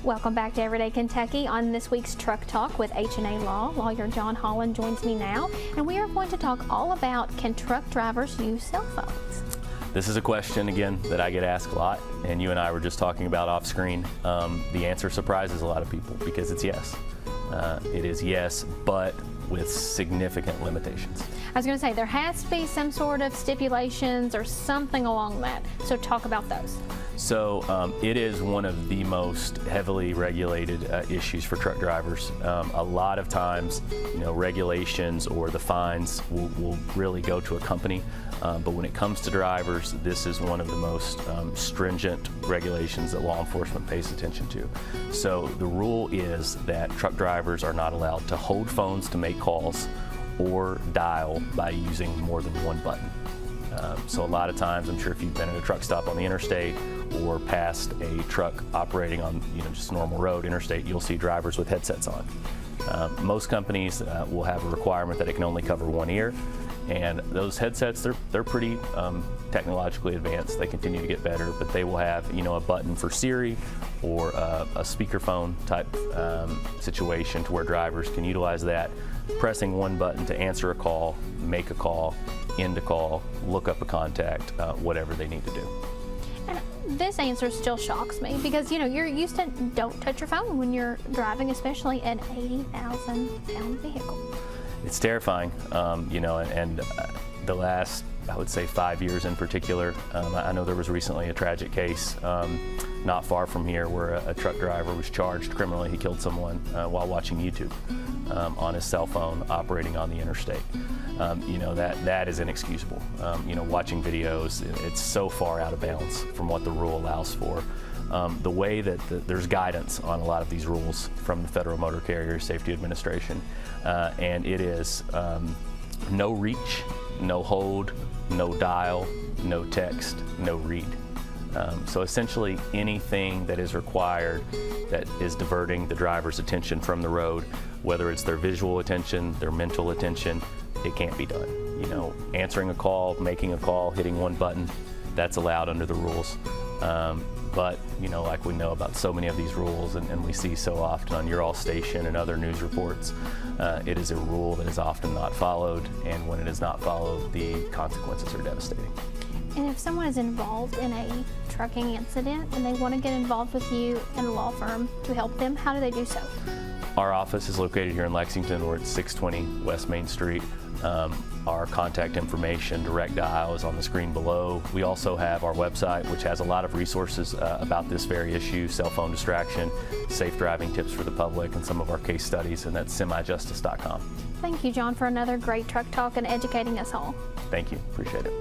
Welcome back to Everyday Kentucky. On this week's Truck Talk with H&A Law, lawyer John Hollan joins me now, and we are going to talk all about, can truck drivers use cell phones? This is a question, again, that I get asked a lot, and you and I were just talking about off screen. The answer surprises a lot of people because it's yes. It is yes, but with significant limitations. I was going to say, there has to be some sort of stipulations or something along that, so talk about those. So it is one of the most heavily regulated issues for truck drivers. A lot of times, regulations or the fines will really go to a company, but when it comes to drivers, this is one of the most stringent regulations that law enforcement pays attention to. So the rule is that truck drivers are not allowed to hold phones to make calls or dial by using more than one button. So a lot of times, I'm sure if you've been at a truck stop on the interstate or past a truck operating on just a normal road, interstate, you'll see drivers with headsets on. Most companies will have a requirement that it can only cover one ear, and those headsets, they're pretty technologically advanced. They continue to get better, but they will have a button for Siri or a speakerphone type situation to where drivers can utilize that, pressing one button to answer a call, make a call, end a call, look up a contact, whatever they need to do. And this answer still shocks me because you're used to don't touch your phone when you're driving, especially an 80,000-pound vehicle. It's terrifying, and the last, I would say, 5 years in particular. I know there was recently a tragic case not far from here where a truck driver was charged criminally. He killed someone while watching YouTube on his cell phone operating on the interstate. That is inexcusable. Watching videos, it's so far out of bounds from what the rule allows for. The way that there's guidance on a lot of these rules from the Federal Motor Carrier Safety Administration, and it is no reach, no hold, no dial, no text, no read. So essentially anything that is required that is diverting the driver's attention from the road, whether it's their visual attention, their mental attention, it can't be done. Answering a call, making a call, hitting one button, that's allowed under the rules. But, like we know about so many of these rules and we see so often on Your All Station and other news reports, it is a rule that is often not followed, and when it is not followed, the consequences are devastating. And if someone is involved in a trucking incident and they want to get involved with you and a law firm to help them, how do they do so? Our office is located here in Lexington. We're at 620 West Main Street. Our contact information, direct dial, is on the screen below. We also have our website, which has a lot of resources about this very issue, cell phone distraction, safe driving tips for the public, and some of our case studies, and that's semijustice.com. Thank you, John, for another great truck talk and educating us all. Thank you. Appreciate it.